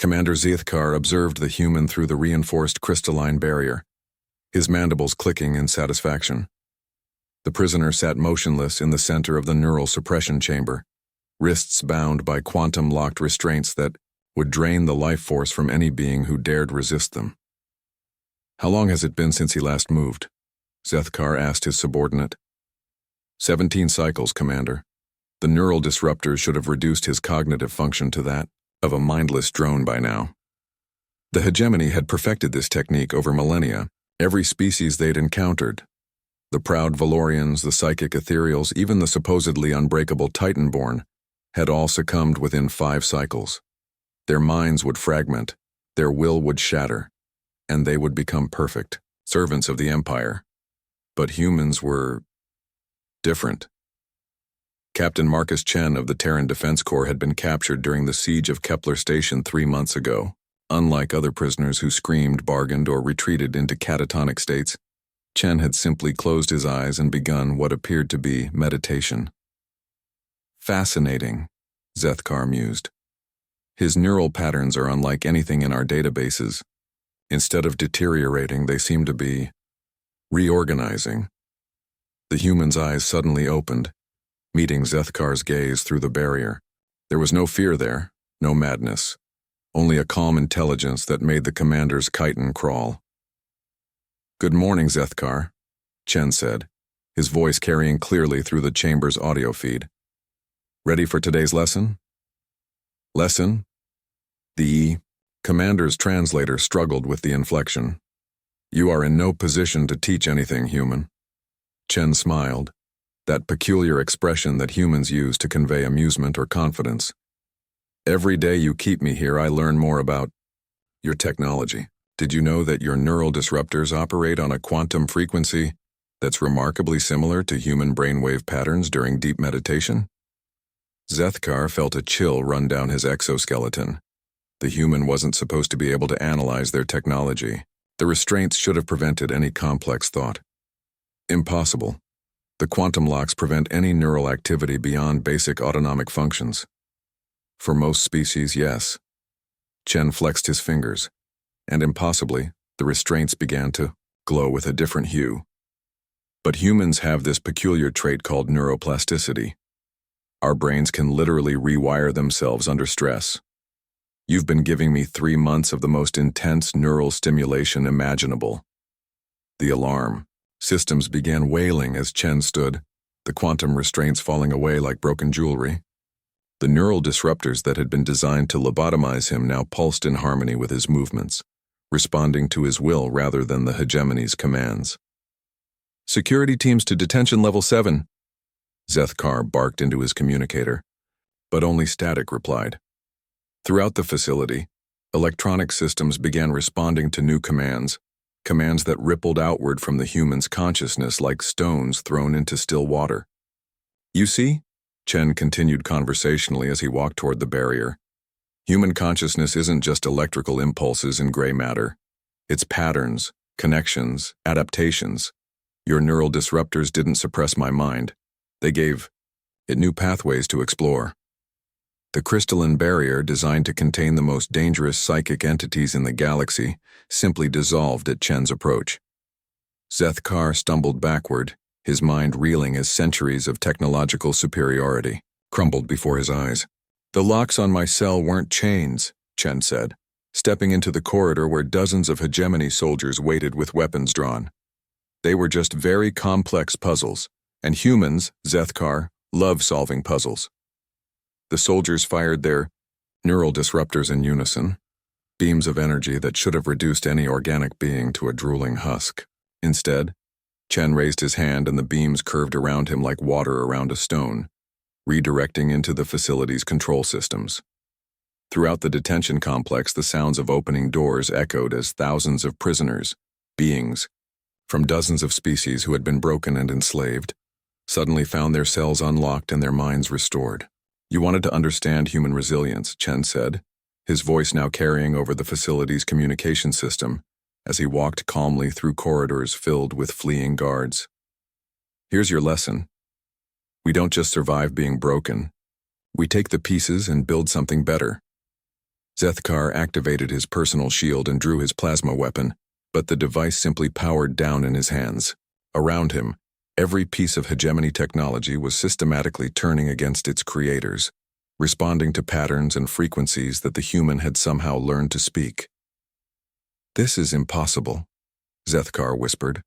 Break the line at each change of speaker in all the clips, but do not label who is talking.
Commander Zethkar observed the human through the reinforced crystalline barrier, his mandibles clicking in satisfaction. The prisoner sat motionless in the center of the neural suppression chamber, wrists bound by quantum-locked restraints that would drain the life force from any being who dared resist them. "How long has it been since he last moved?" Zethkar asked his subordinate. 17 cycles, Commander. The neural disruptors should have reduced his cognitive function to that of a mindless drone by now. The hegemony had perfected this technique over millennia. Every species they'd encountered, the proud Valorians, the psychic ethereals, even the supposedly unbreakable Titanborn, had all succumbed within 5 cycles. Their minds would fragment, their will would shatter, and they would become perfect, servants of the Empire. But humans were different. Captain Marcus Chen of the Terran Defense Corps had been captured during the siege of Kepler Station 3 months ago. Unlike other prisoners who screamed, bargained, or retreated into catatonic states, Chen had simply closed his eyes and begun what appeared to be meditation. Fascinating, Zethkar mused. His neural patterns are unlike anything in our databases. Instead of deteriorating, they seem to be reorganizing. The human's eyes suddenly opened, meeting Zethkar's gaze through the barrier. There was no fear there, no madness, only a calm intelligence that made the commander's chitin crawl. "Good morning, Zethkar," Chen said, his voice carrying clearly through the chamber's audio feed. "Ready for today's lesson?" "Lesson?" The commander's translator struggled with the inflection. "You are in no position to teach anything, human." Chen smiled, that peculiar expression that humans use to convey amusement or confidence. "Every day you keep me here, I learn more about your technology. Did you know that your neural disruptors operate on a quantum frequency that's remarkably similar to human brainwave patterns during deep meditation?" Zethkar felt a chill run down his exoskeleton. The human wasn't supposed to be able to analyze their technology. The restraints should have prevented any complex thought. Impossible. The quantum locks prevent any neural activity beyond basic autonomic functions. For most species, yes. Chen flexed his fingers, and impossibly, the restraints began to glow with a different hue. But humans have this peculiar trait called neuroplasticity. Our brains can literally rewire themselves under stress. You've been giving me 3 months of the most intense neural stimulation imaginable. The alarm systems began wailing as Chen stood, the quantum restraints falling away like broken jewelry. The neural disruptors that had been designed to lobotomize him now pulsed in harmony with his movements, responding to his will rather than the hegemony's commands. "Security teams to detention level 7. Zethkar barked into his communicator, but only static replied. Throughout the facility, electronic systems began responding to new commands that rippled outward from the human's consciousness like stones thrown into still water. "You see?" Chen continued conversationally as he walked toward the barrier. "Human consciousness isn't just electrical impulses in gray matter. It's patterns, connections, adaptations. Your neural disruptors didn't suppress my mind. They gave it new pathways to explore." The crystalline barrier, designed to contain the most dangerous psychic entities in the galaxy, simply dissolved at Chen's approach. Zethkar stumbled backward, his mind reeling as centuries of technological superiority crumbled before his eyes. "The locks on my cell weren't chains," Chen said, stepping into the corridor where dozens of hegemony soldiers waited with weapons drawn. "They were just very complex puzzles, and humans, Zethkar, love solving puzzles." The soldiers fired their neural disruptors in unison, beams of energy that should have reduced any organic being to a drooling husk. Instead, Chen raised his hand and the beams curved around him like water around a stone, redirecting into the facility's control systems. Throughout the detention complex, the sounds of opening doors echoed as thousands of prisoners, beings, from dozens of species who had been broken and enslaved, suddenly found their cells unlocked and their minds restored. "You wanted to understand human resilience," Chen said, his voice now carrying over the facility's communication system as he walked calmly through corridors filled with fleeing guards. "Here's your lesson. We don't just survive being broken. We take the pieces and build something better." Zethkar activated his personal shield and drew his plasma weapon, but the device simply powered down in his hands. Around him, every piece of hegemony technology was systematically turning against its creators, responding to patterns and frequencies that the human had somehow learned to speak. "This is impossible," Zethkar whispered.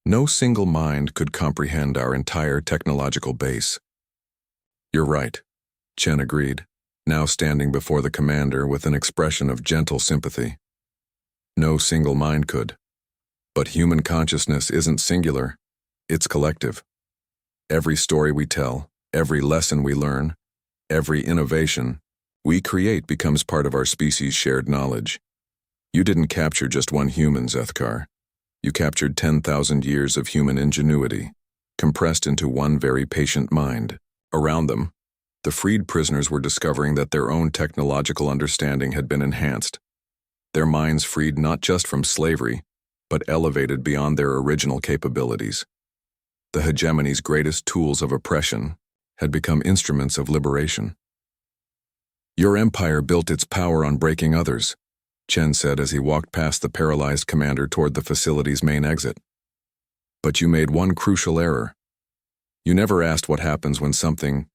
"No single mind could comprehend our entire technological base." "You're right," Chen agreed, now standing before the commander with an expression of gentle sympathy. "No single mind could. But human consciousness isn't singular, it's collective. Every story we tell, every lesson we learn, every innovation we create becomes part of our species' shared knowledge. You didn't capture just one human, Zethkar. You captured 10,000 years of human ingenuity, compressed into one very patient mind." Around them, the freed prisoners were discovering that their own technological understanding had been enhanced. Their minds freed not just from slavery, but elevated beyond their original capabilities. The hegemony's greatest tools of oppression had become instruments of liberation. "Your empire built its power on breaking others," Chen said as he walked past the paralyzed commander toward the facility's main exit. "But you made one crucial error. You never asked what happens when something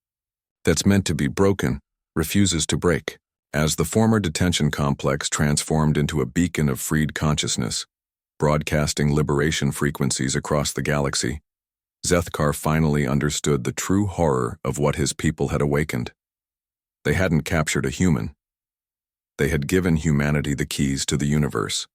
that's meant to be broken refuses to break." As the former detention complex transformed into a beacon of freed consciousness, broadcasting liberation frequencies across the galaxy, Zethkar finally understood the true horror of what his people had awakened. They hadn't captured a human. They had given humanity the keys to the universe.